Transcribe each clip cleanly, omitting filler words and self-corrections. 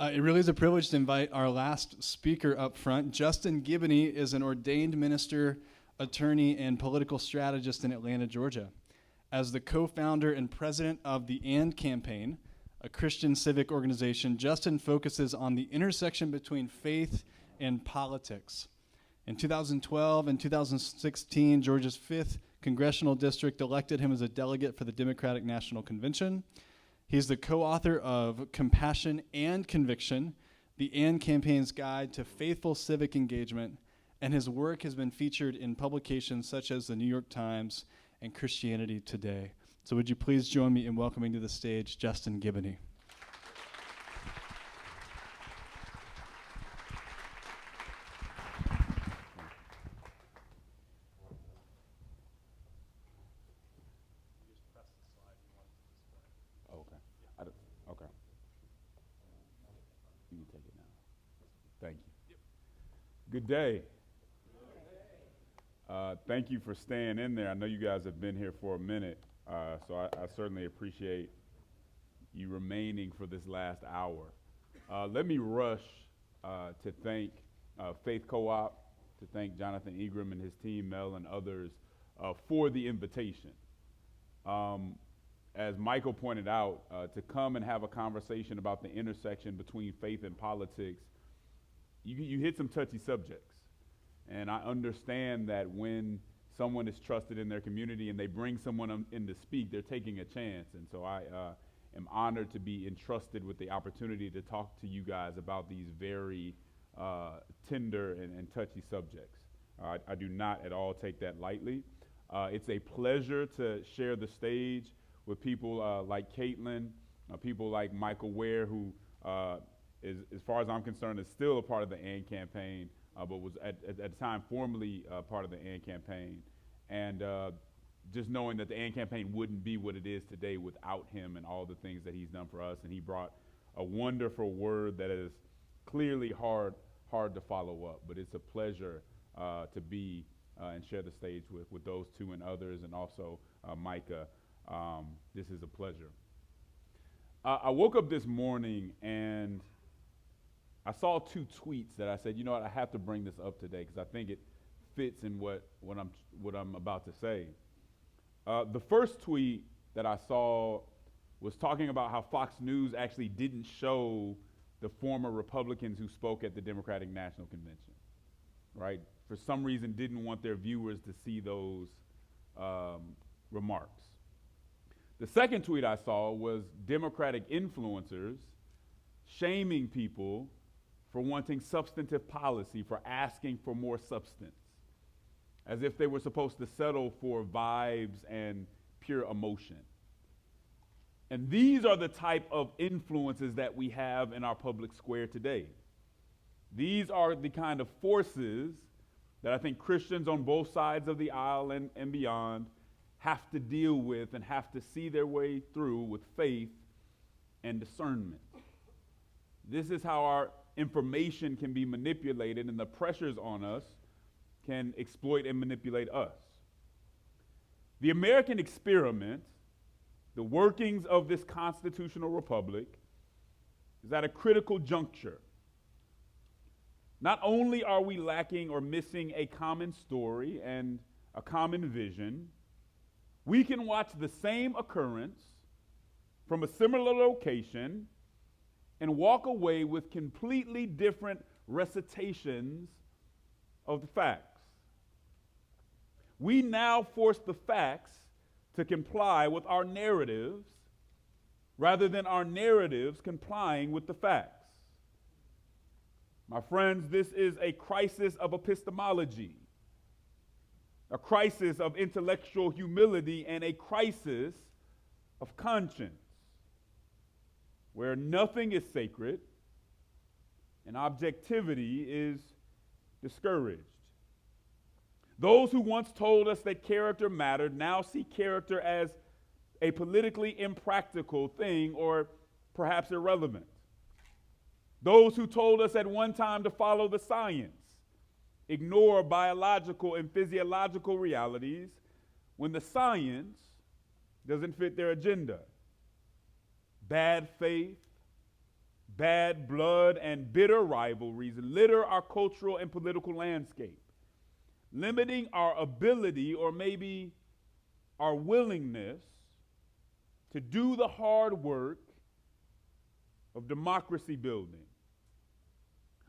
It really is a privilege to invite our last speaker up front. Justin Giboney is an ordained minister, attorney, and political strategist in Atlanta, Georgia. As the co-founder and president of the AND Campaign, a Christian civic organization, Justin focuses on the intersection between faith and politics. In 2012 and 2016, Georgia's 5th congressional district elected him as a delegate for the Democratic National Convention. He's the co-author of Compassion and Conviction, the AND Campaign's Guide to Faithful Civic Engagement, and his work has been featured in publications such as the New York Times and Christianity Today. So would you please join me in welcoming to the stage Justin Giboney. Okay. You can take it now. Thank you. Good day. Thank you for staying in there. I know you guys have been here for a minute, so I certainly appreciate you remaining for this last hour. Let me rush to thank Faith Co-op, to thank Jonathan Ingram and his team, Mel and others, for the invitation. As Michael pointed out, to come and have a conversation about the intersection between faith and politics, you hit some touchy subjects. And I understand that when someone is trusted in their community and they bring someone in to speak, they're taking a chance. And so I am honored to be entrusted with the opportunity to talk to you guys about these very tender and touchy subjects. I do not at all take that lightly. It's a pleasure to share the stage with people like Caitlin, people like Michael Ware, who is, as far as I'm concerned, is still a part of the AND Campaign, but was at the time formerly part of the AND Campaign. And just knowing that the AND Campaign wouldn't be what it is today without him and all the things that he's done for us. And he brought a wonderful word that is clearly hard to follow up. But it's a pleasure to be and share the stage with those two and others, and also Micah. This is a pleasure. I woke up this morning and I saw two tweets that I said, you know what, I have to bring this up today because I think it fits in what I'm about to say. The first tweet that I saw was talking about how Fox News actually didn't show the former Republicans who spoke at the Democratic National Convention, right? For some reason, didn't want their viewers to see those remarks. The second tweet I saw was Democratic influencers shaming people for wanting substantive policy, for asking for more substance, as if they were supposed to settle for vibes and pure emotion. And these are the type of influences that we have in our public square today. These are the kind of forces that I think Christians on both sides of the aisle and beyond have to deal with and have to see their way through with faith and discernment. This is how our information can be manipulated, and the pressures on us can exploit and manipulate us. The American experiment, the workings of this constitutional republic, is at a critical juncture. Not only are we lacking or missing a common story and a common vision, we can watch the same occurrence from a similar location and walk away with completely different recitations of the facts. We now force the facts to comply with our narratives rather than our narratives complying with the facts. My friends, this is a crisis of epistemology, a crisis of intellectual humility, and a crisis of conscience, where nothing is sacred and objectivity is discouraged. Those who once told us that character mattered now see character as a politically impractical thing or perhaps irrelevant. Those who told us at one time to follow the science ignore biological and physiological realities when the science doesn't fit their agenda. Bad faith, Bad blood and bitter rivalries litter our cultural and political landscape, limiting our ability or maybe our willingness to do the hard work of democracy building,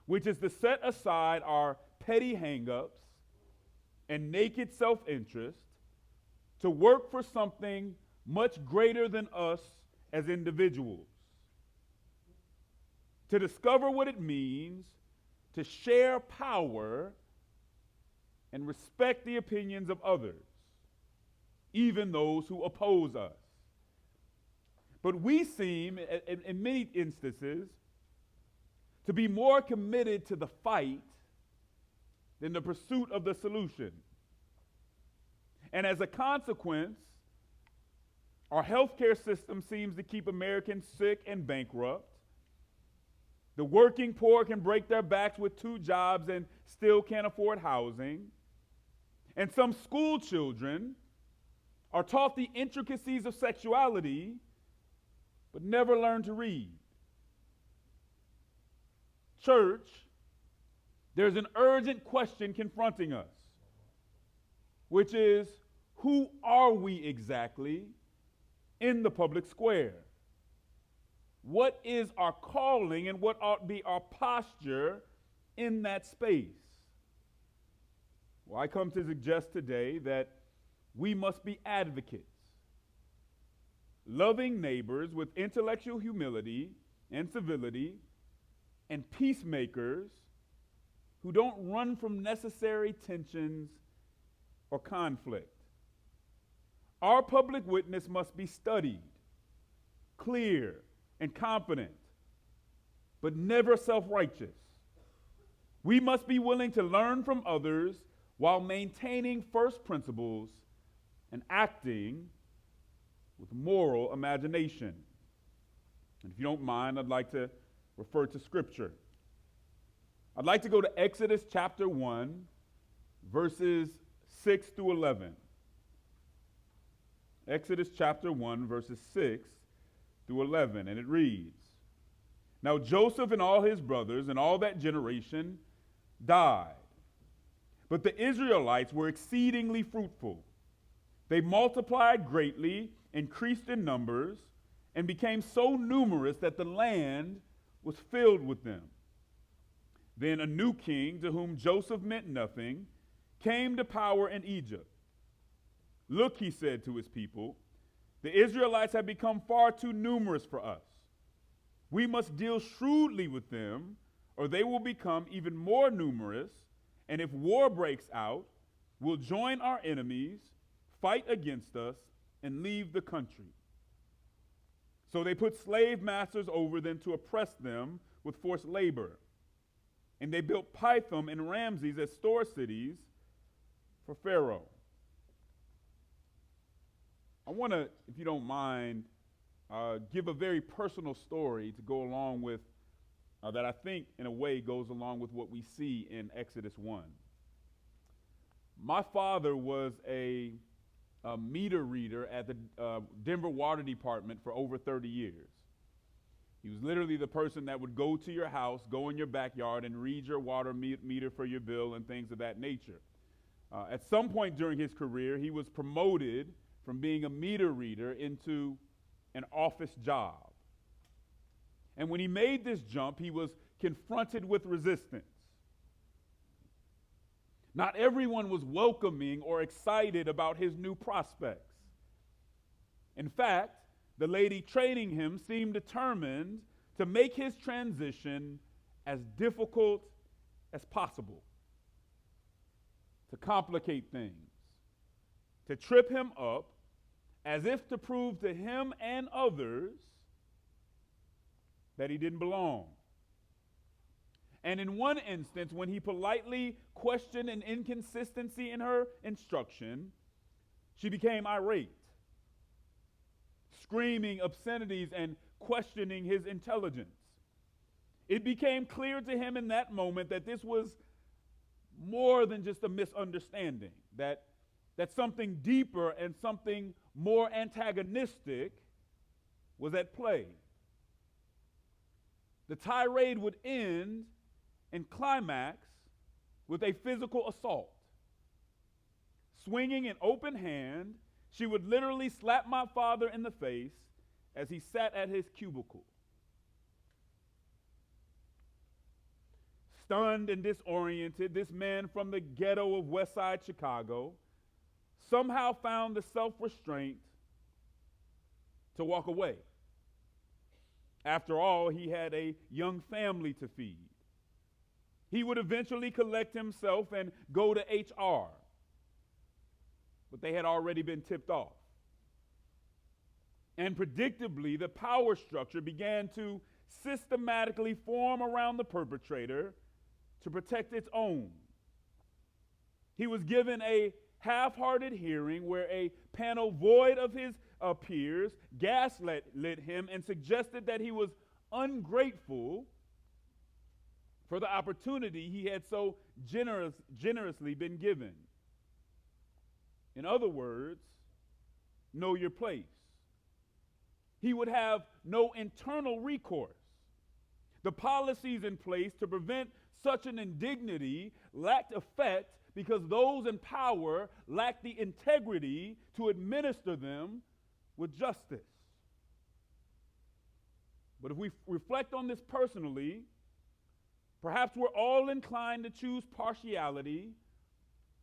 which is to set aside our petty hang-ups and naked self-interest to work for something much greater than us as individuals, to discover what it means to share power and respect the opinions of others, even those who oppose us. But we seem, in many instances, to be more committed to the fight than the pursuit of the solution. And as a consequence, our healthcare system seems to keep Americans sick and bankrupt. The working poor can break their backs with 2 jobs and still can't afford housing. And some school children are taught the intricacies of sexuality, but never learn to read. Church, there's an urgent question confronting us, which is, who are we exactly in the public square? What is our calling and what ought to be our posture in that space? Well, I come to suggest today that we must be advocates, loving neighbors with intellectual humility and civility, and peacemakers who don't run from necessary tensions or conflict. Our public witness must be studied, clear, and confident, but never self-righteous. We must be willing to learn from others while maintaining first principles and acting with moral imagination. And if you don't mind, I'd like to refer to Scripture. I'd like to go to Exodus chapter 1, verses 6 through 11. Exodus chapter 1, verses 6 through 11, and it reads, "Now Joseph and all his brothers and all that generation died, but the Israelites were exceedingly fruitful. They multiplied greatly, increased in numbers, and became so numerous that the land was filled with them. Then a new king, to whom Joseph meant nothing, came to power in Egypt. 'Look,' he said to his people, 'the Israelites have become far too numerous for us. We must deal shrewdly with them, or they will become even more numerous, and if war breaks out, we'll join our enemies, fight against us, and leave the country.' So they put slave masters over them to oppress them with forced labor. And they built Pithom and Ramses as store cities for Pharaoh." I want to, if you don't mind, give a very personal story to go along with, that I think in a way goes along with what we see in Exodus 1. My father was a meter reader at the Denver Water Department for over 30 years. He was literally the person that would go to your house, go in your backyard, and read your water meter for your bill and things of that nature. At some point during his career, he was promoted from being a meter reader into an office job. And when he made this jump, he was confronted with resistance. Not everyone was welcoming or excited about his new prospects. In fact, the lady training him seemed determined to make his transition as difficult as possible, to complicate things, to trip him up, as if to prove to him and others that he didn't belong. And in one instance, when he politely questioned an inconsistency in her instruction, she became irate, screaming obscenities and questioning his intelligence. It became clear to him in that moment that this was more than just a misunderstanding, that something deeper and something more antagonistic was at play. The tirade would end and climax with a physical assault. Swinging an open hand, she would literally slap my father in the face as he sat at his cubicle. Stunned and disoriented, this man from the ghetto of West Side Chicago somehow found the self-restraint to walk away. After all, he had a young family to feed. He would eventually collect himself and go to HR, but they had already been tipped off. And predictably, the power structure began to systematically form around the perpetrator to protect its own. He was given a half-hearted hearing where a panel void of his peers gaslit him and suggested that he was ungrateful for the opportunity he had so generously been given. In other words, know your place. He would have no internal recourse. The policies in place to prevent such an indignity lacked effect because those in power lacked the integrity to administer them with justice. But if we reflect on this personally, perhaps we're all inclined to choose partiality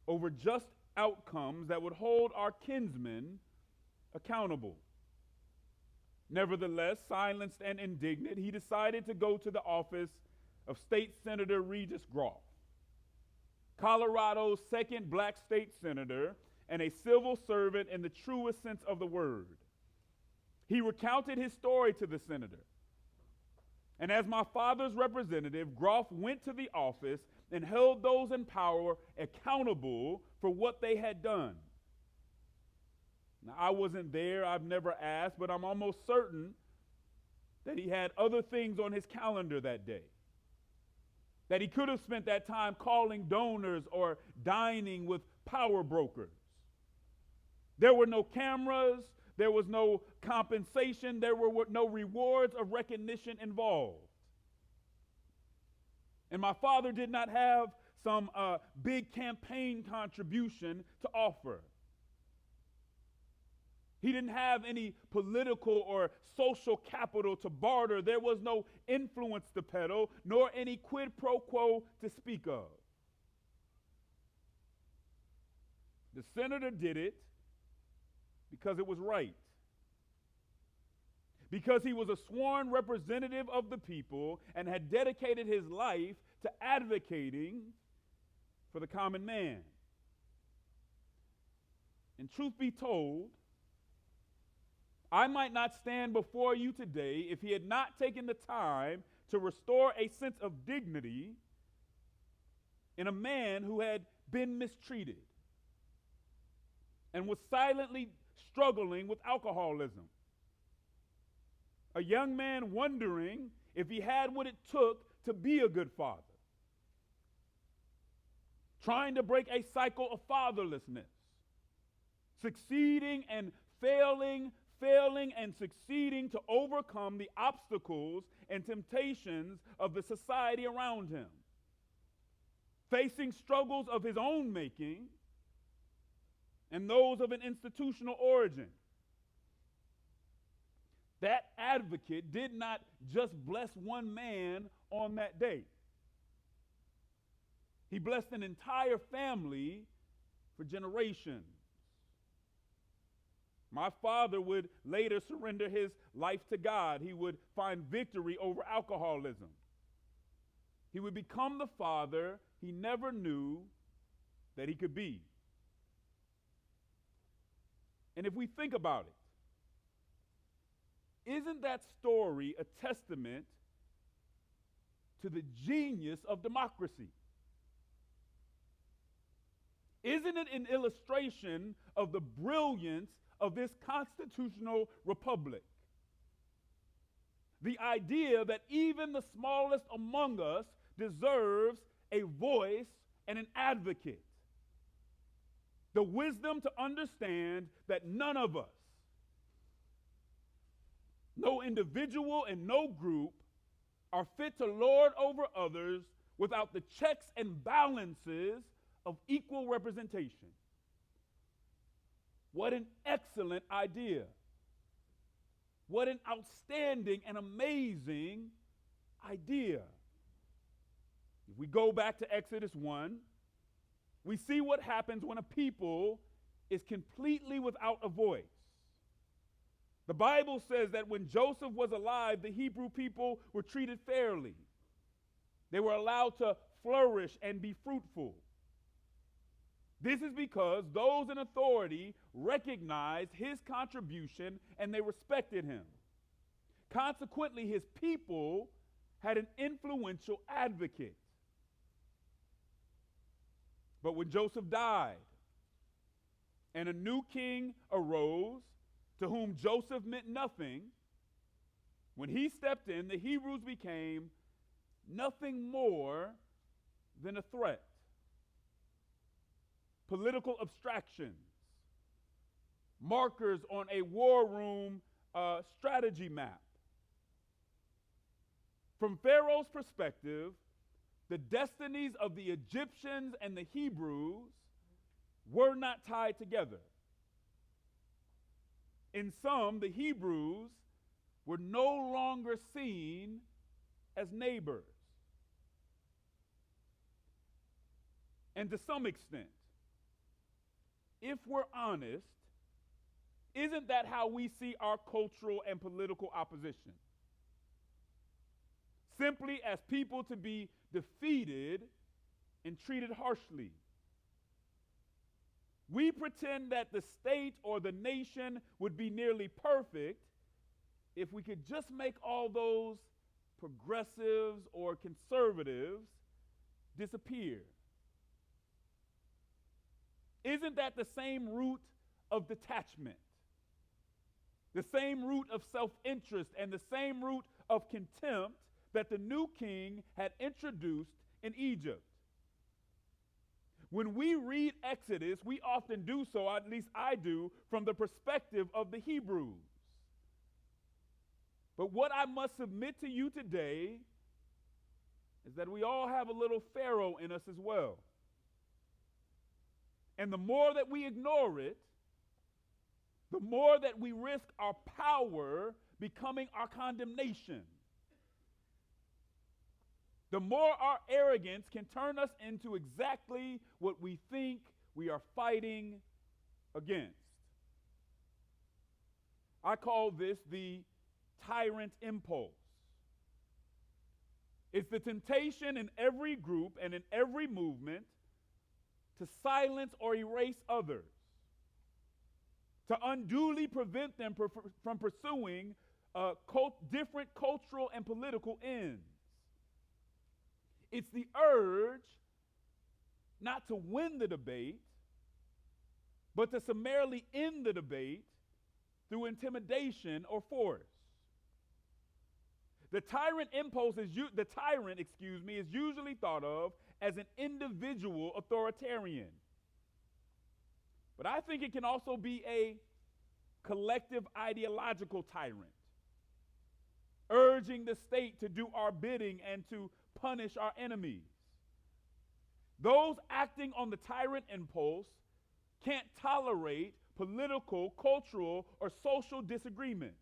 over just outcomes that would hold our kinsmen accountable. Nevertheless, silenced and indignant, he decided to go to the office of State Senator Regis Groff, Colorado's second black state senator and a civil servant in the truest sense of the word. He recounted his story to the senator. And as my father's representative, Groff went to the office and held those in power accountable for what they had done. Now, I wasn't there, I've never asked, but I'm almost certain that he had other things on his calendar that day. That he could have spent that time calling donors or dining with power brokers. There were no cameras, there was no compensation, there were no rewards of recognition involved. And my father did not have some big campaign contribution to offer. He didn't have any political or social capital to barter. There was no influence to peddle, nor any quid pro quo to speak of. The senator did it because it was right. Because he was a sworn representative of the people and had dedicated his life to advocating for the common man. And truth be told, I might not stand before you today if he had not taken the time to restore a sense of dignity in a man who had been mistreated and was silently struggling with alcoholism. A young man wondering if he had what it took to be a good father. Trying to break a cycle of fatherlessness. Succeeding and failing and succeeding to overcome the obstacles and temptations of the society around him. Facing struggles of his own making and those of an institutional origin. That advocate did not just bless one man on that day. He blessed an entire family for generations. My father would later surrender his life to God. He would find victory over alcoholism. He would become the father he never knew that he could be. And if we think about it, isn't that story a testament to the genius of democracy? Isn't it an illustration of the brilliance of this constitutional republic? The idea that even the smallest among us deserves a voice and an advocate. The wisdom to understand that none of us, no individual and no group, are fit to lord over others without the checks and balances of equal representation. What an excellent idea. What an outstanding and amazing idea. If we go back to Exodus 1, we see what happens when a people is completely without a voice. The Bible says that when Joseph was alive, the Hebrew people were treated fairly. They were allowed to flourish and be fruitful. This is because those in authority recognized his contribution and they respected him. Consequently, his people had an influential advocate. But when Joseph died and a new king arose to whom Joseph meant nothing, when he stepped in, the Hebrews became nothing more than a threat. Political abstractions, markers on a war room strategy map. From Pharaoh's perspective, the destinies of the Egyptians and the Hebrews were not tied together. In some, the Hebrews were no longer seen as neighbors. And to some extent, if we're honest, isn't that how we see our cultural and political opposition? Simply as people to be defeated and treated harshly. We pretend that the state or the nation would be nearly perfect if we could just make all those progressives or conservatives disappear. Isn't that the same root of detachment? The same root of self-interest and the same root of contempt that the new king had introduced in Egypt. When we read Exodus, we often do so, at least I do, from the perspective of the Hebrews. But what I must submit to you today is that we all have a little Pharaoh in us as well. And the more that we ignore it, the more that we risk our power becoming our condemnation. The more our arrogance can turn us into exactly what we think we are fighting against. I call this the tyrant impulse. It's the temptation in every group and in every movement to silence or erase others, to unduly prevent them from pursuing different cultural and political ends. It's the urge not to win the debate, but to summarily end the debate through intimidation or force. The tyrant is usually thought of as an individual authoritarian. But I think it can also be a collective ideological tyrant, urging the state to do our bidding and to punish our enemies. Those acting on the tyrant impulse can't tolerate political, cultural, or social disagreement.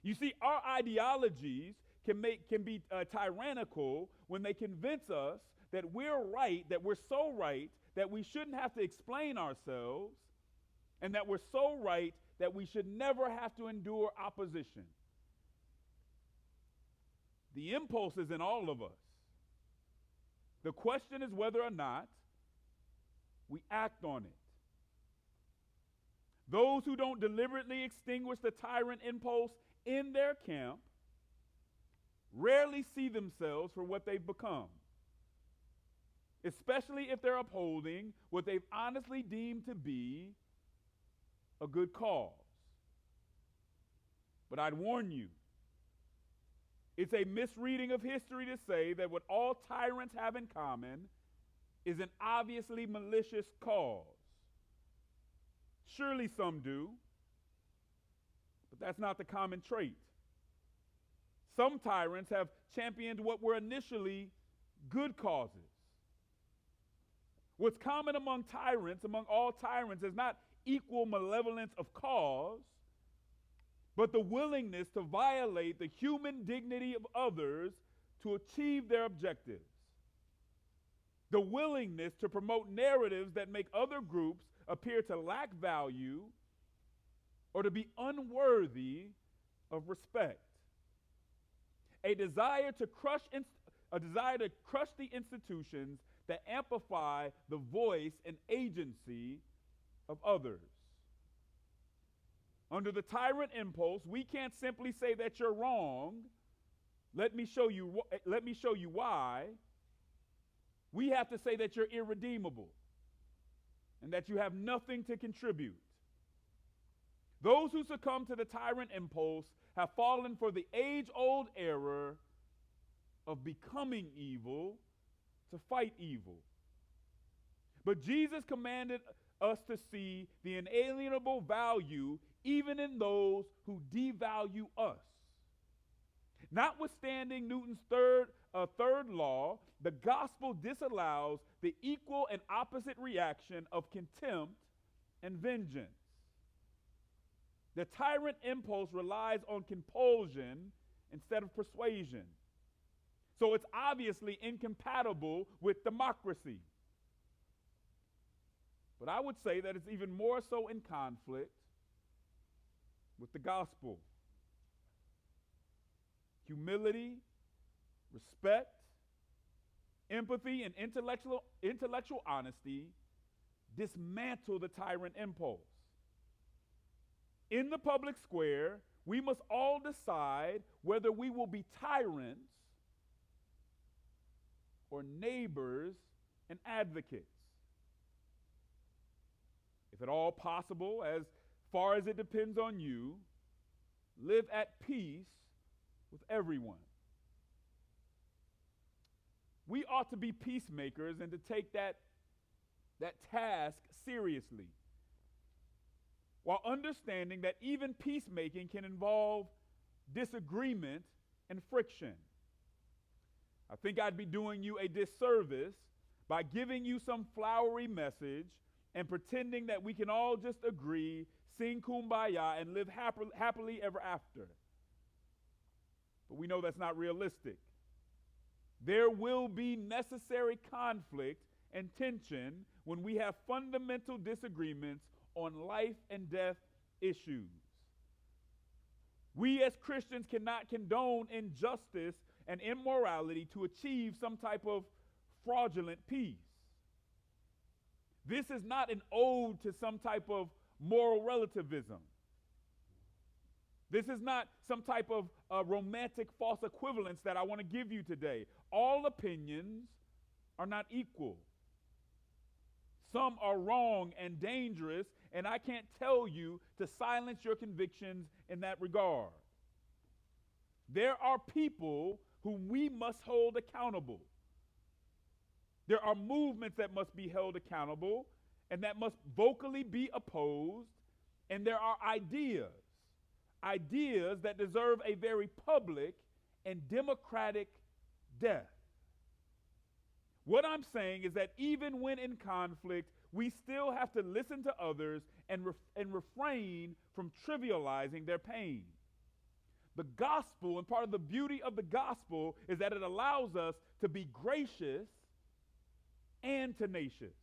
You see, our ideologies can be tyrannical when they convince us that we're right, that we're so right, that we shouldn't have to explain ourselves, and that we're so right that we should never have to endure opposition. The impulse is in all of us. The question is whether or not we act on it. Those who don't deliberately extinguish the tyrant impulse in their camp rarely see themselves for what they've become, especially if they're upholding what they've honestly deemed to be a good cause. But I'd warn you, it's a misreading of history to say that what all tyrants have in common is an obviously malicious cause. Surely some do, but that's not the common trait. Some tyrants have championed what were initially good causes. What's common among all tyrants, is not equal malevolence of cause, but the willingness to violate the human dignity of others to achieve their objectives. The willingness to promote narratives that make other groups appear to lack value or to be unworthy of respect. A desire to crush the institutions that amplify the voice and agency of others. Under the tyrant impulse, we can't simply say that you're wrong. Let me show you why. We have to say that you're irredeemable and that you have nothing to contribute. Those who succumb to the tyrant impulse have fallen for the age-old error of becoming evil to fight evil. But Jesus commanded us to see the inalienable value even in those who devalue us. Notwithstanding Newton's third law, the gospel disallows the equal and opposite reaction of contempt and vengeance. The tyrant impulse relies on compulsion instead of persuasion. So it's obviously incompatible with democracy. But I would say that it's even more so in conflict with the gospel. Humility, respect, empathy, and intellectual honesty dismantle the tyrant impulse. In the public square, we must all decide whether we will be tyrants or neighbors and advocates. If at all possible, as far as it depends on you, live at peace with everyone. We ought to be peacemakers and to take that task seriously, while understanding that even peacemaking can involve disagreement and friction. I think I'd be doing you a disservice by giving you some flowery message and pretending that we can all just agree, sing kumbaya, and live happily ever after. But we know that's not realistic. There will be necessary conflict and tension when we have fundamental disagreements on life and death issues. We as Christians cannot condone injustice and immorality to achieve some type of fraudulent peace. This is not an ode to some type of moral relativism. This is not some type of romantic false equivalence that I want to give you today. All opinions are not equal. Some are wrong and dangerous, and I can't tell you to silence your convictions in that regard. There are people whom we must hold accountable. There are movements that must be held accountable and that must vocally be opposed, and there are ideas that deserve a very public and democratic death. What I'm saying is that even when in conflict, we still have to listen to others and refrain from trivializing their pain. The gospel, and part of the beauty of the gospel, is that it allows us to be gracious and tenacious.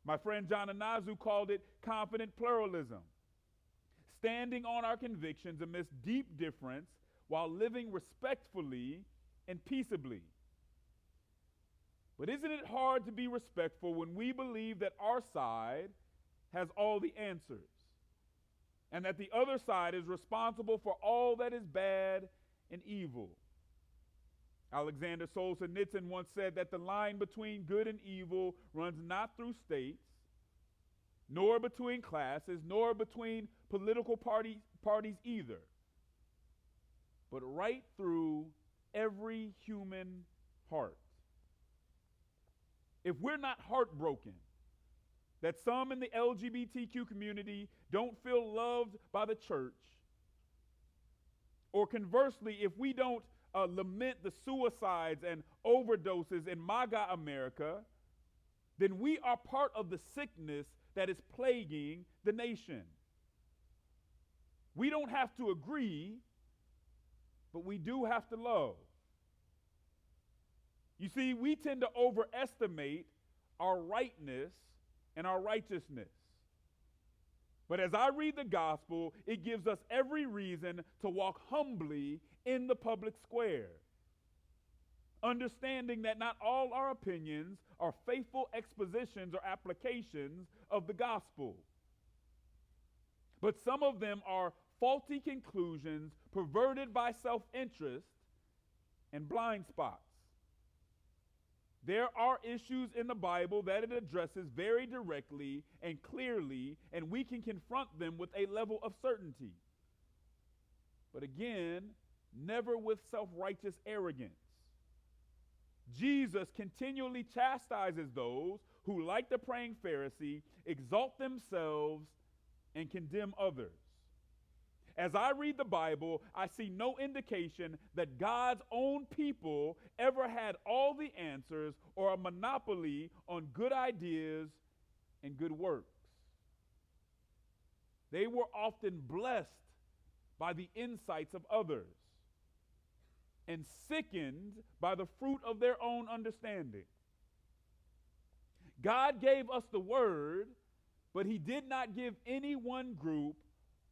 My friend John Anazu called it confident pluralism. Standing on our convictions amidst deep difference while living respectfully and peaceably. But isn't it hard to be respectful when we believe that our side has all the answers and that the other side is responsible for all that is bad and evil? Alexander Solzhenitsyn once said that the line between good and evil runs not through states, nor between classes, nor between political parties either, but right through every human heart. If we're not heartbroken that some in the LGBTQ community don't feel loved by the church, Or conversely, if we don't lament the suicides and overdoses in MAGA America, then we are part of the sickness that is plaguing the nation. We don't have to agree, but we do have to love. You see, we tend to overestimate our rightness and our righteousness. But as I read the gospel, it gives us every reason to walk humbly in the public square, understanding that not all our opinions are faithful expositions or applications of the gospel, but some of them are faulty conclusions perverted by self-interest and blind spots. There are issues in the Bible that it addresses very directly and clearly, and we can confront them with a level of certainty. But again, never with self-righteous arrogance. Jesus continually chastises those who, like the praying Pharisee, exalt themselves and condemn others. As I read the Bible, I see no indication that God's own people ever had all the answers or a monopoly on good ideas and good works. They were often blessed by the insights of others and sickened by the fruit of their own understanding. God gave us the word, but he did not give any one group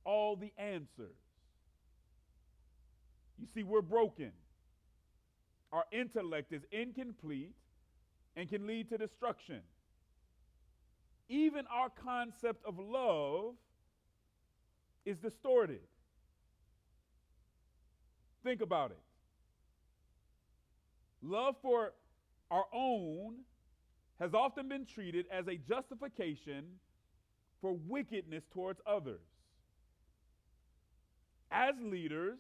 all the answers. You see, we're broken. Our intellect is incomplete and can lead to destruction. Even our concept of love is distorted. Think about it. Love for our own has often been treated as a justification for wickedness towards others. As leaders,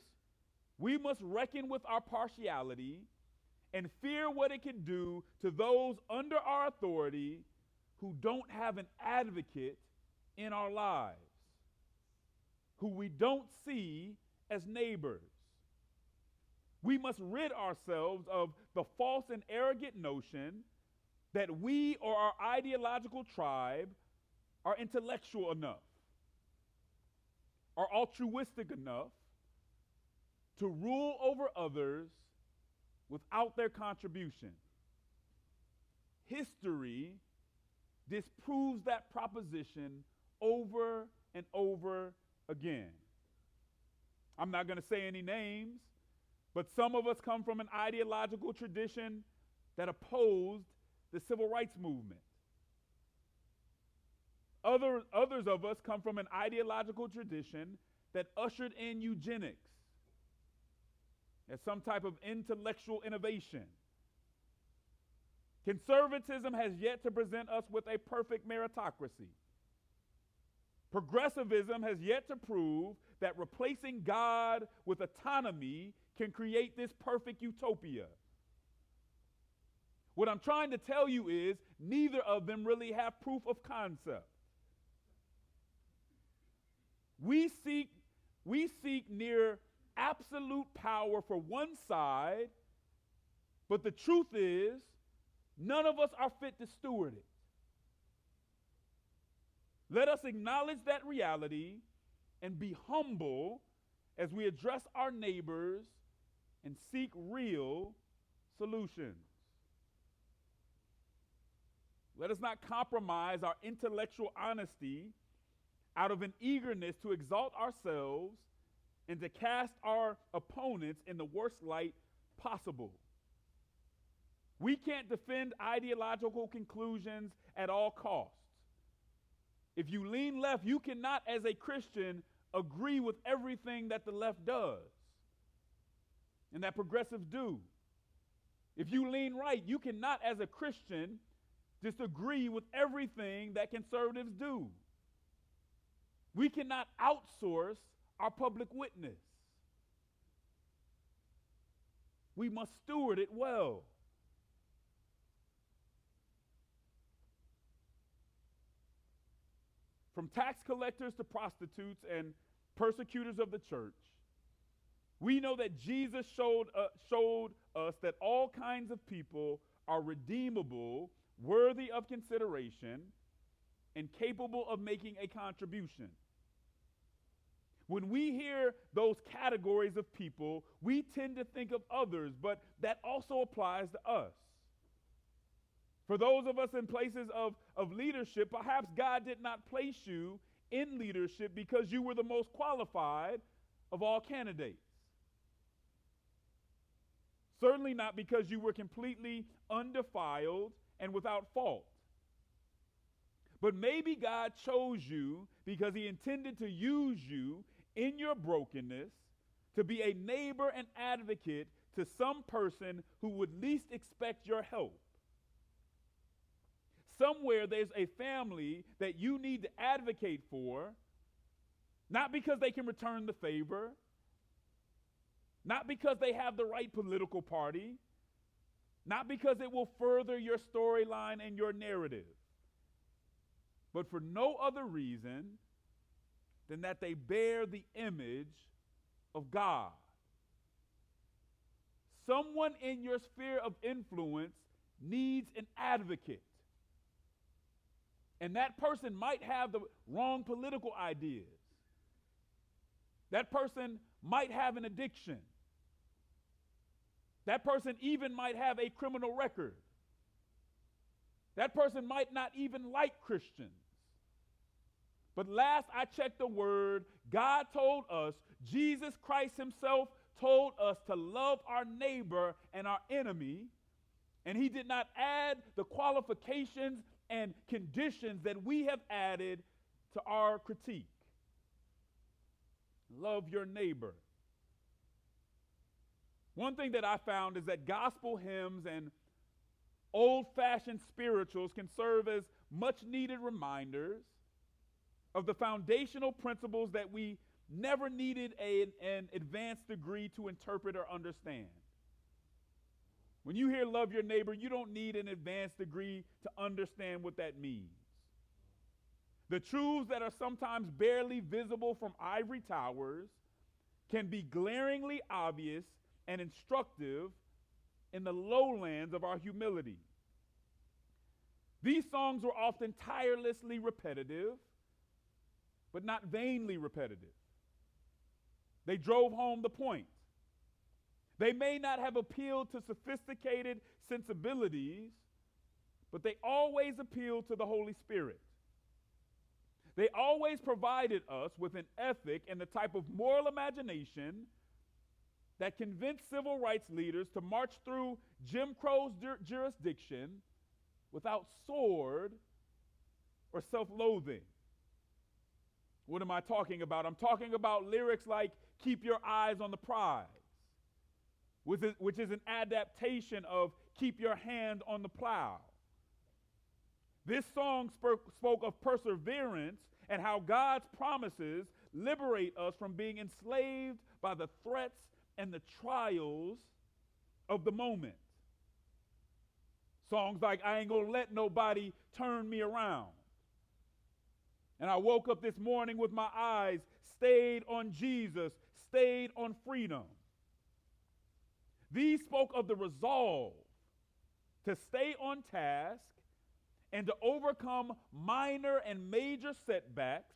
we must reckon with our partiality and fear what it can do to those under our authority who don't have an advocate in our lives, who we don't see as neighbors. We must rid ourselves of the false and arrogant notion that we or our ideological tribe are intellectual enough, are altruistic enough to rule over others without their contribution. History disproves that proposition over and over again. I'm not going to say any names, but some of us come from an ideological tradition that opposed the civil rights movement. Others of us come from an ideological tradition that ushered in eugenics as some type of intellectual innovation. Conservatism has yet to present us with a perfect meritocracy. Progressivism has yet to prove that replacing God with autonomy can create this perfect utopia. What I'm trying to tell you is neither of them really have proof of concept. We seek near absolute power for one side, but the truth is, none of us are fit to steward it. Let us acknowledge that reality and be humble as we address our neighbors and seek real solutions. Let us not compromise our intellectual honesty out of an eagerness to exalt ourselves and to cast our opponents in the worst light possible. We can't defend ideological conclusions at all costs. If you lean left, you cannot, as a Christian, agree with everything that the left does and that progressives do. If you lean right, you cannot, as a Christian, disagree with everything that conservatives do. We cannot outsource our public witness. We must steward it well. From tax collectors to prostitutes and persecutors of the church, We know that Jesus showed us that all kinds of people are redeemable, worthy of consideration, and capable of making a contribution. When we hear those categories of people, we tend to think of others, but that also applies to us. For those of us in places of leadership, perhaps God did not place you in leadership because you were the most qualified of all candidates. Certainly not because you were completely undefiled and without fault. But maybe God chose you because he intended to use you in your brokenness to be a neighbor and advocate to some person who would least expect your help. Somewhere there's a family that you need to advocate for, not because they can return the favor, not because they have the right political party, not because it will further your storyline and your narrative, but for no other reason than that they bear the image of God. Someone in your sphere of influence needs an advocate. And that person might have the wrong political ideas. That person might have an addiction. That person even might have a criminal record. That person might not even like Christians. But last I checked the word, God told us, Jesus Christ himself told us to love our neighbor and our enemy, and he did not add the qualifications and conditions that we have added to our critique. Love your neighbor. One thing that I found is that gospel hymns and old-fashioned spirituals can serve as much-needed reminders of the foundational principles that we never needed an advanced degree to interpret or understand. When you hear love your neighbor, you don't need an advanced degree to understand what that means. The truths that are sometimes barely visible from ivory towers can be glaringly obvious and instructive in the lowlands of our humility. These songs were often tirelessly repetitive, but not vainly repetitive. They drove home the point. They may not have appealed to sophisticated sensibilities, but they always appealed to the Holy Spirit. They always provided us with an ethic and the type of moral imagination that convinced civil rights leaders to march through Jim Crow's jurisdiction without sword or self-loathing. What am I talking about? I'm talking about lyrics like "Keep Your Eyes on the Prize," which is an adaptation of "Keep Your Hand on the Plow." This song spoke of perseverance and how God's promises liberate us from being enslaved by the threats and the trials of the moment. Songs like "I Ain't Gonna Let Nobody Turn Me Around," and "I woke up this morning with my eyes stayed on Jesus, stayed on freedom." These spoke of the resolve to stay on task and to overcome minor and major setbacks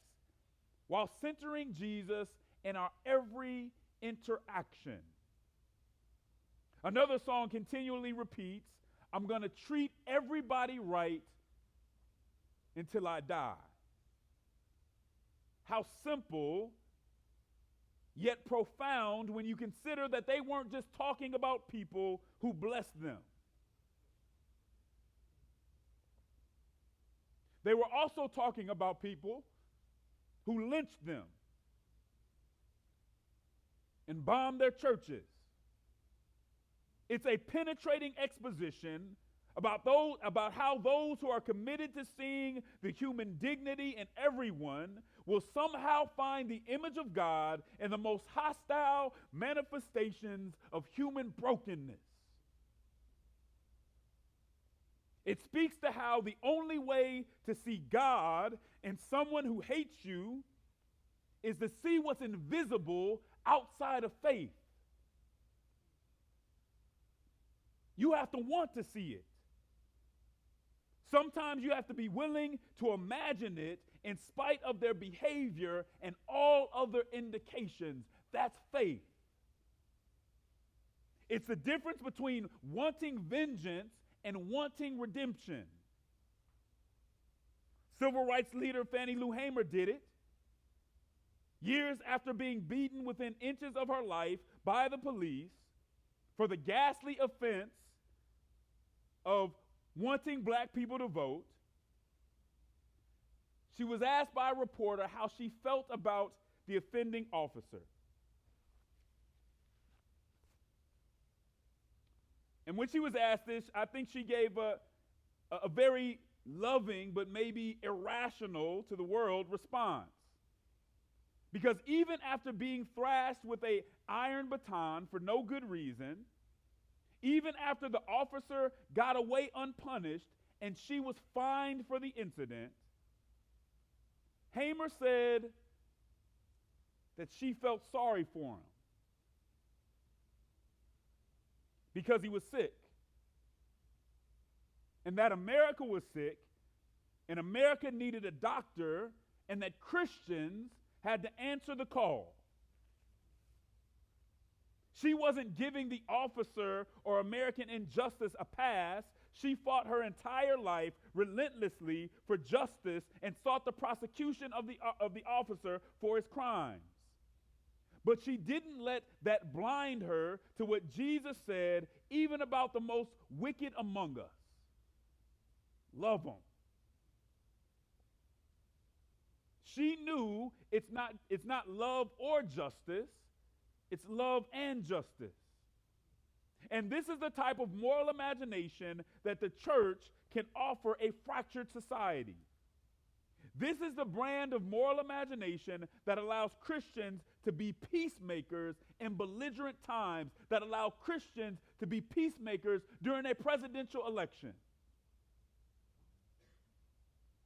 while centering Jesus in our every interaction. Another song continually repeats, "I'm going to treat everybody right until I die." How simple, yet profound when you consider that they weren't just talking about people who blessed them. They were also talking about people who lynched them and bombed their churches. It's a penetrating exposition about how those who are committed to seeing the human dignity in everyone will somehow find the image of God in the most hostile manifestations of human brokenness. It speaks to how the only way to see God in someone who hates you is to see what's invisible outside of faith. You have to want to see it. Sometimes you have to be willing to imagine it in spite of their behavior and all other indications. That's faith. It's the difference between wanting vengeance and wanting redemption. Civil rights leader Fannie Lou Hamer did it. Years after being beaten within inches of her life by the police for the ghastly offense of wanting black people to vote, she was asked by a reporter how she felt about the offending officer. And when she was asked this, I think she gave a very loving but maybe irrational to the world response. Because even after being thrashed with an iron baton for no good reason, even after the officer got away unpunished and she was fined for the incident, Hamer said that she felt sorry for him because he was sick, and that America was sick, and America needed a doctor, and that Christians had to answer the call. She wasn't giving the officer or American injustice a pass. She fought her entire life relentlessly for justice and sought the prosecution of the officer for his crimes. But she didn't let that blind her to what Jesus said, even about the most wicked among us. Love them. She knew it's not love or justice, it's love and justice. And this is the type of moral imagination that the church can offer a fractured society. This is the brand of moral imagination that allows Christians to be peacemakers in belligerent times, that allow Christians to be peacemakers during a presidential election.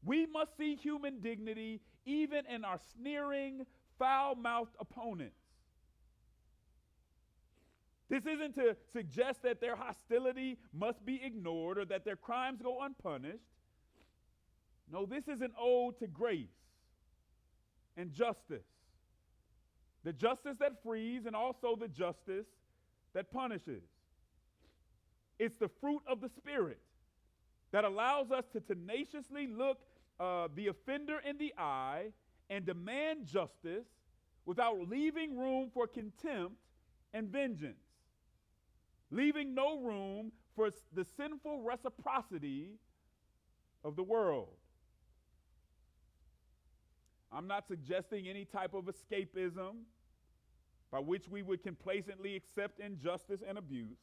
We must see human dignity even in our sneering, foul-mouthed opponents. This isn't to suggest that their hostility must be ignored or that their crimes go unpunished. No, this is an ode to grace and justice. The justice that frees and also the justice that punishes. It's the fruit of the Spirit that allows us to tenaciously look the offender in the eye and demand justice without leaving room for contempt and vengeance, leaving no room for the sinful reciprocity of the world. I'm not suggesting any type of escapism by which we would complacently accept injustice and abuse,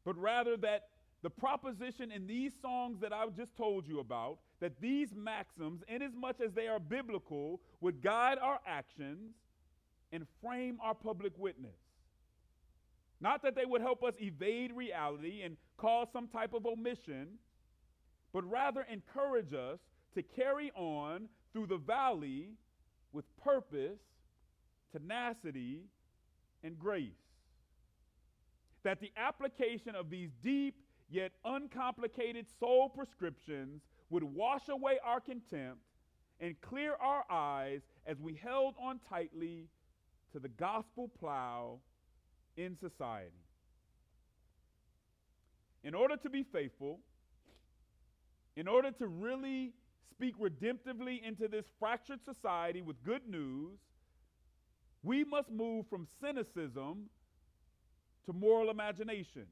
but rather that the proposition in these songs that I've just told you about, that these maxims, inasmuch as they are biblical, would guide our actions and frame our public witness. Not that they would help us evade reality and cause some type of omission, but rather encourage us to carry on through the valley with purpose, tenacity, and grace. That the application of these deep yet uncomplicated soul prescriptions would wash away our contempt and clear our eyes as we held on tightly to the gospel plow in society. In order to be faithful, in order to really speak redemptively into this fractured society with good news, we must move from cynicism to moral imagination.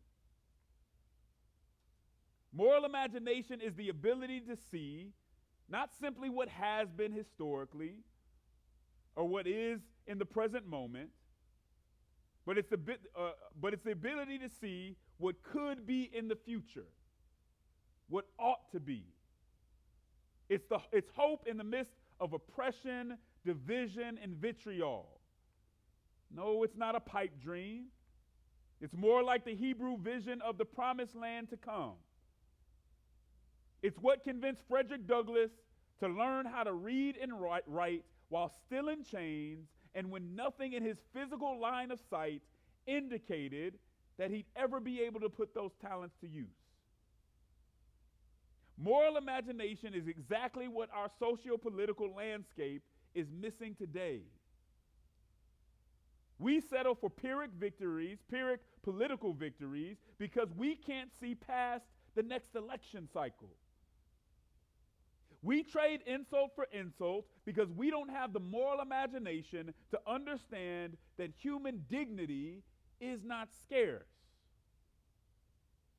Moral imagination is the ability to see not simply what has been historically or what is in the present moment, but it's the ability to see what could be in the future, what ought to be. It's hope in the midst of oppression, division, and vitriol. No, it's not a pipe dream. It's more like the Hebrew vision of the promised land to come. It's what convinced Frederick Douglass to learn how to read and write while still in chains and when nothing in his physical line of sight indicated that he'd ever be able to put those talents to use. Moral imagination is exactly what our socio-political landscape is missing today. We settle for Pyrrhic victories, Pyrrhic political victories, because we can't see past the next election cycle. We trade insult for insult because we don't have the moral imagination to understand that human dignity is not scarce,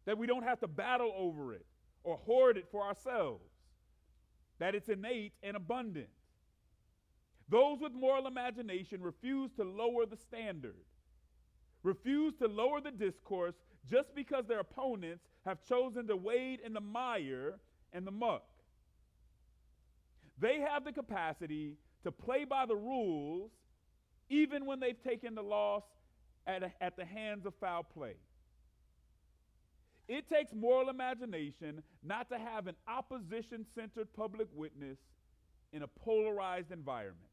that we don't have to battle over it or hoard it for ourselves, that it's innate and abundant. Those with moral imagination refuse to lower the standard, refuse to lower the discourse just because their opponents have chosen to wade in the mire and the muck. They have the capacity to play by the rules even when they've taken the loss at the hands of foul play. It takes moral imagination not to have an opposition-centered public witness in a polarized environment.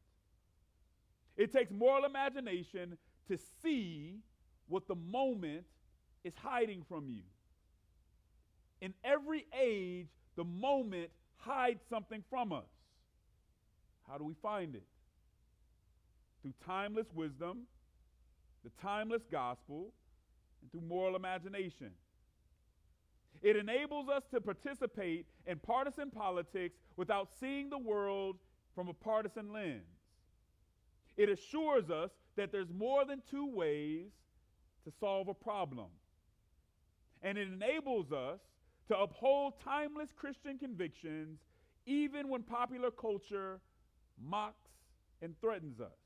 It takes moral imagination to see what the moment is hiding from you. In every age, the moment hides something from us. How do we find it? Through timeless wisdom, the timeless gospel, and through moral imagination. It enables us to participate in partisan politics without seeing the world from a partisan lens. It assures us that there's more than two ways to solve a problem. And it enables us to uphold timeless Christian convictions even when popular culture mocks and threatens us.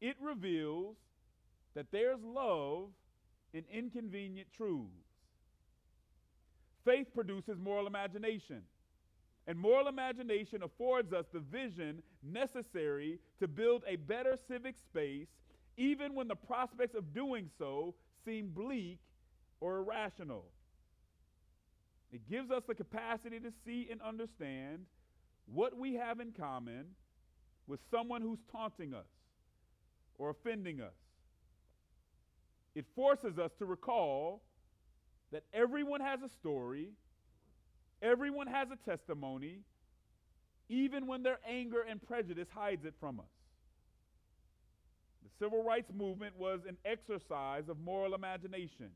It reveals that there's love in inconvenient truths. Faith produces moral imagination, and moral imagination affords us the vision necessary to build a better civic space, even when the prospects of doing so seem bleak or irrational. It gives us the capacity to see and understand what we have in common with someone who's taunting us or offending us. It forces us to recall that everyone has a story, everyone has a testimony, even when their anger and prejudice hides it from us. The civil rights movement was an exercise of moral imagination.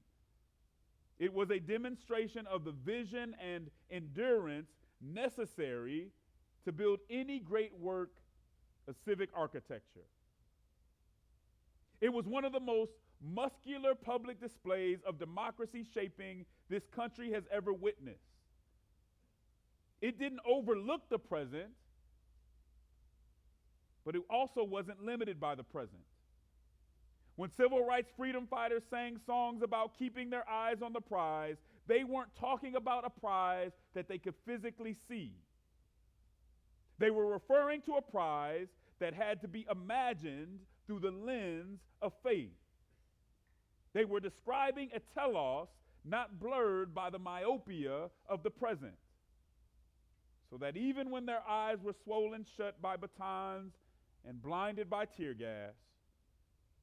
It was a demonstration of the vision and endurance necessary to build any great work of civic architecture. It was one of the most muscular public displays of democracy shaping this country has ever witnessed. It didn't overlook the present, but it also wasn't limited by the present. When civil rights freedom fighters sang songs about keeping their eyes on the prize, they weren't talking about a prize that they could physically see. They were referring to a prize that had to be imagined through the lens of faith. They were describing a telos not blurred by the myopia of the present, so that even when their eyes were swollen shut by batons and blinded by tear gas,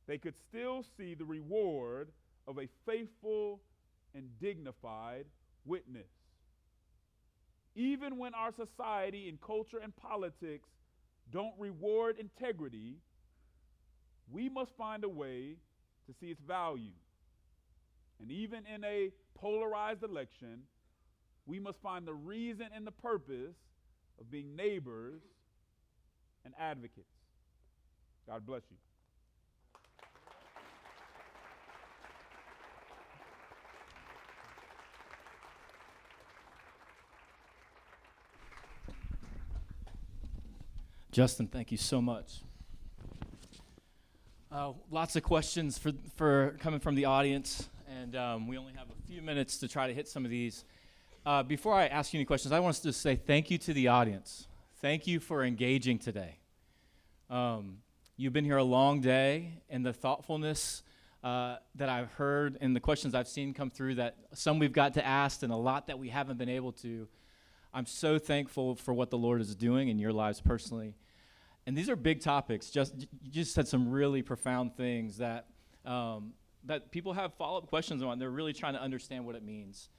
they could still see the reward of a faithful and dignified witness. Even when our society and culture and politics don't reward integrity, we must find a way to see its value. And even in a polarized election, we must find the reason and the purpose of being neighbors and advocates. God bless you. Justin, thank you so much. Lots of questions for coming from the audience, and we only have a few minutes to try to hit some of these. Before I ask you any questions, I want to just say thank you to the audience. Thank you for engaging today. You've been here a long day, and the thoughtfulness that I've heard and the questions I've seen come through, that some we've got to ask and a lot that we haven't been able to. I'm so thankful for what the Lord is doing in your lives personally. And these are big topics. You just said some really profound things that that people have follow-up questions on. They're really trying to understand what it means.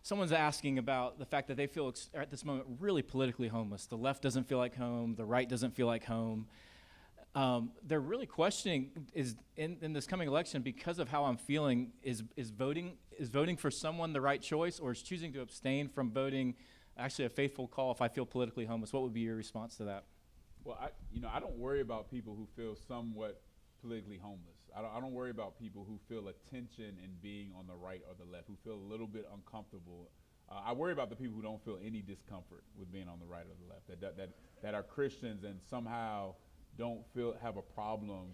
Someone's asking about the fact that they feel at this moment really politically homeless. The left doesn't feel like home. The right doesn't feel like home. They're really questioning, is in this coming election, because of how I'm feeling, is voting for someone the right choice, or is choosing to abstain from voting actually a faithful call if I feel politically homeless? What would be your response to that? Well, I don't worry about people who feel somewhat politically homeless. I don't worry about people who feel a tension in being on the right or the left, who feel a little bit uncomfortable. I worry about the people who don't feel any discomfort with being on the right or the left, that are Christians and somehow don't have a problem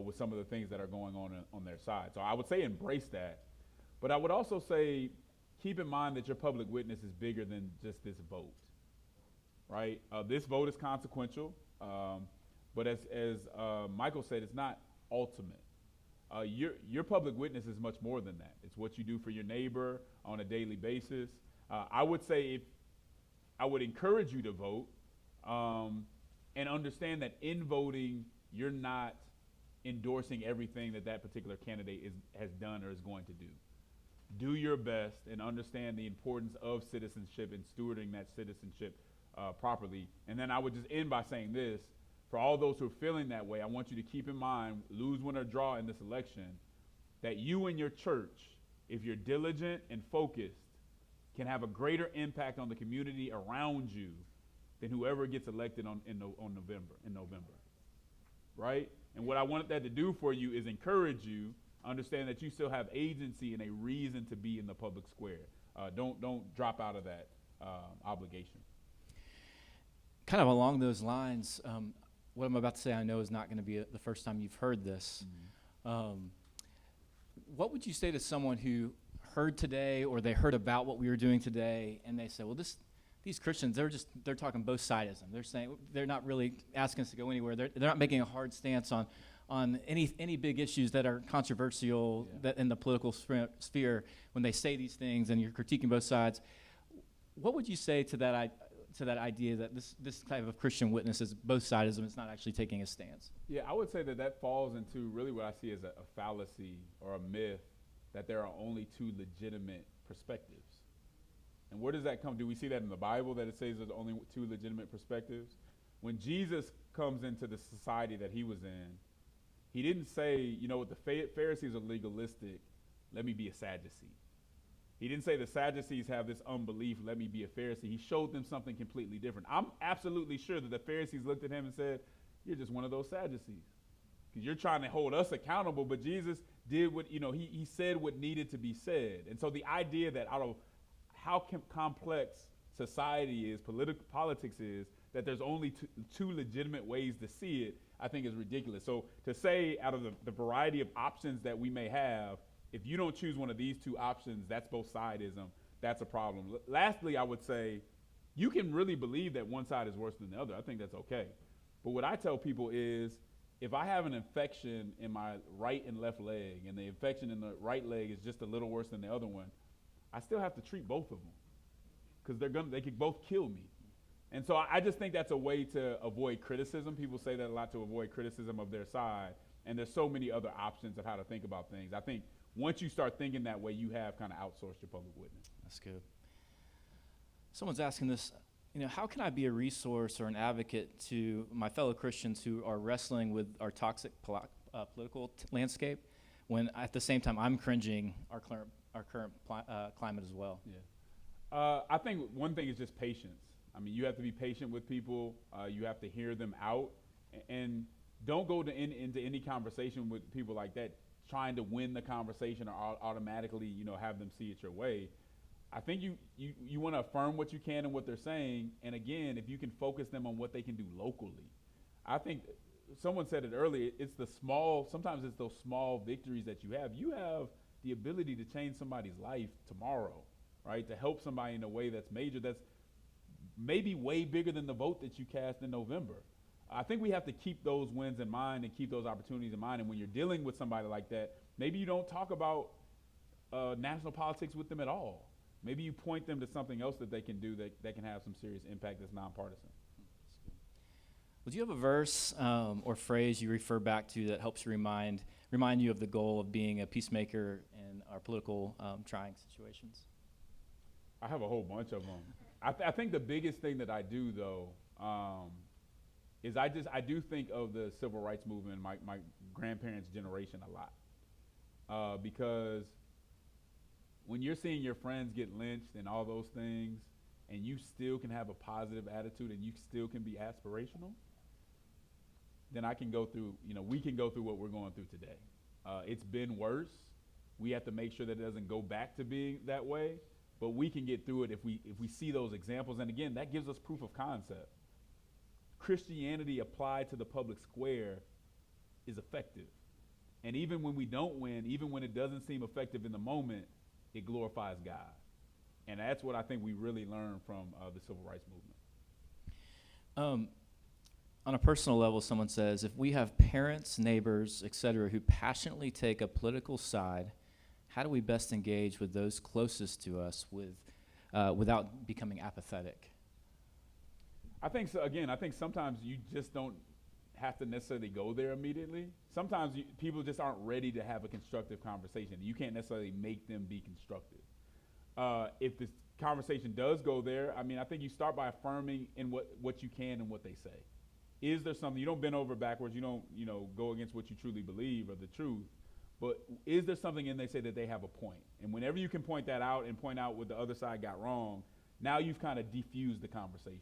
with some of the things that are going on their side. So I would say embrace that. But I would also say keep in mind that your public witness is bigger than just this vote, right? This vote is consequential, but as Michael said, it's not ultimate. Your public witness is much more than that. It's what you do for your neighbor on a daily basis. I would say I would encourage you to vote, and understand that in voting, you're not endorsing everything that particular candidate has done or is going to do. Do your best and understand the importance of citizenship and stewarding that citizenship properly. And then I would just end by saying this. For all those who are feeling that way, I want you to keep in mind, lose, win, or draw in this election, that you and your church, if you're diligent and focused, can have a greater impact on the community around you than whoever gets elected in November, right? And what I wanted that to do for you is encourage you, understand that you still have agency and a reason to be in the public square. Don't drop out of that obligation. Kind of along those lines, what I'm about to say I know is not going to be the first time you've heard this. Mm-hmm. What would you say to someone who heard today, or they heard about what we were doing today, and they say, well, these Christians, they're talking both sidism. They're saying they're not really asking us to go anywhere. They're not making a hard stance on any big issues that are controversial that in the political sphere when they say these things, and you're critiquing both sides. What would you say to that idea that this type of Christian witness is both sidism? It's not actually taking a stance. Yeah, I would say that falls into really what I see as a fallacy or a myth, that there are only two legitimate perspectives. And where does that come? Do we see that in the Bible, that it says there's only two legitimate perspectives? When Jesus comes into the society that he was in, he didn't say, you know what, the Pharisees are legalistic, let me be a Sadducee. He didn't say the Sadducees have this unbelief, let me be a Pharisee. He showed them something completely different. I'm absolutely sure that the Pharisees looked at him and said, you're just one of those Sadducees, because you're trying to hold us accountable. But Jesus did what, he said what needed to be said. And so the idea that out of how complex society is, politics is, that there's only two legitimate ways to see it, I think is ridiculous. So to say out of the variety of options that we may have, if you don't choose one of these two options, that's both sidism, that's a problem. Lastly, I would say you can really believe that one side is worse than the other. I think that's okay. But what I tell people is, if I have an infection in my right and left leg, and the infection in the right leg is just a little worse than the other one, I still have to treat both of them, because they could both kill me. And so I just think that's a way to avoid criticism. People say that a lot, to avoid criticism of their side. And there's so many other options of how to think about things. I think once you start thinking that way, you have kind of outsourced your public witness. That's good. Someone's asking this, how can I be a resource or an advocate to my fellow Christians who are wrestling with our toxic political landscape, when at the same time I'm cringing our current climate as well? Yeah. I think one thing is just patience. I mean, you have to be patient with people. You have to hear them out, and don't go into any conversation with people like that trying to win the conversation or automatically, have them see it your way. I think you want to affirm what you can and what they're saying, and again, if you can focus them on what they can do locally. I think someone said it earlier, sometimes it's those small victories that you have. You have the ability to change somebody's life tomorrow, right? To help somebody in a way that's major, that's maybe way bigger than the vote that you cast in November. I think we have to keep those wins in mind and keep those opportunities in mind. And when you're dealing with somebody like that, maybe you don't talk about national politics with them at all. Maybe you point them to something else that they can do that can have some serious impact that's nonpartisan. Would you have a verse or phrase you refer back to that helps you remind remind you of the goal of being a peacemaker in our political trying situations? I have a whole bunch of them. I think the biggest thing that I do, though, is I do think of the civil rights movement, my grandparents' generation a lot. Because when you're seeing your friends get lynched and all those things, and you still can have a positive attitude and you still can be aspirational, then I can go through, we can go through what we're going through today. It's been worse. We have to make sure that it doesn't go back to being that way, but we can get through it if we see those examples. And again, that gives us proof of concept. Christianity applied to the public square is effective. And even when we don't win, even when it doesn't seem effective in the moment, it glorifies God. And that's what I think we really learned from the civil rights movement. On a personal level, someone says, if we have parents, neighbors, et cetera, who passionately take a political side, how do we best engage with those closest to us without becoming apathetic? I think so. Again, I think sometimes you just don't have to necessarily go there immediately. Sometimes people just aren't ready to have a constructive conversation. You can't necessarily make them be constructive. If the conversation does go there, I think you start by affirming in what you can and what they say. Is there something, you don't bend over backwards, you don't go against what you truly believe or the truth, but is there something in they say that they have a point? And whenever you can point that out and point out what the other side got wrong, now you've kind of defused the conversation.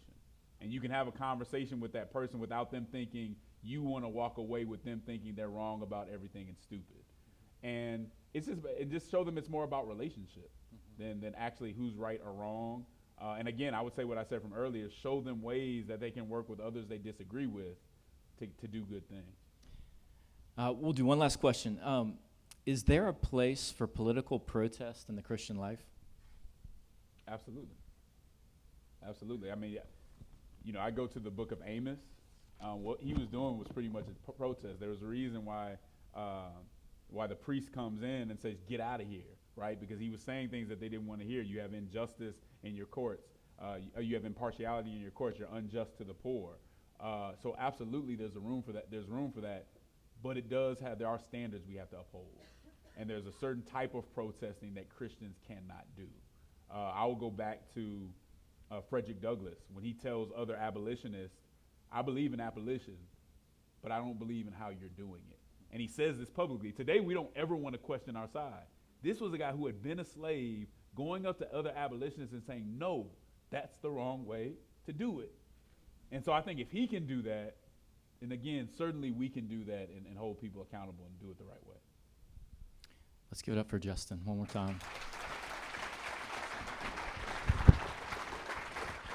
And you can have a conversation with that person without them thinking you want to walk away with them thinking they're wrong about everything and stupid. And it just show them it's more about relationship than actually who's right or wrong. And again, I would say what I said from earlier, show them ways that they can work with others they disagree with to do good things. We'll do one last question. Is there a place for political protest in the Christian life? Absolutely. Absolutely. I go to the book of Amos. What he was doing was pretty much a protest. There was a reason why the priest comes in and says, get out of here, right? Because he was saying things that they didn't want to hear. You have injustice in your courts. You have impartiality in your courts. You're unjust to the poor. So absolutely there's room for that. There's room for that. But there are standards we have to uphold. And there's a certain type of protesting that Christians cannot do. I will go back to Frederick Douglass when he tells other abolitionists, I believe in abolition, but I don't believe in how you're doing it. And he says this publicly. Today, we don't ever want to question our side. This was a guy who had been a slave going up to other abolitionists and saying, no, that's the wrong way to do it. And so I think if he can do that, and again, certainly we can do that and hold people accountable and do it the right way. Let's give it up for Justin one more time.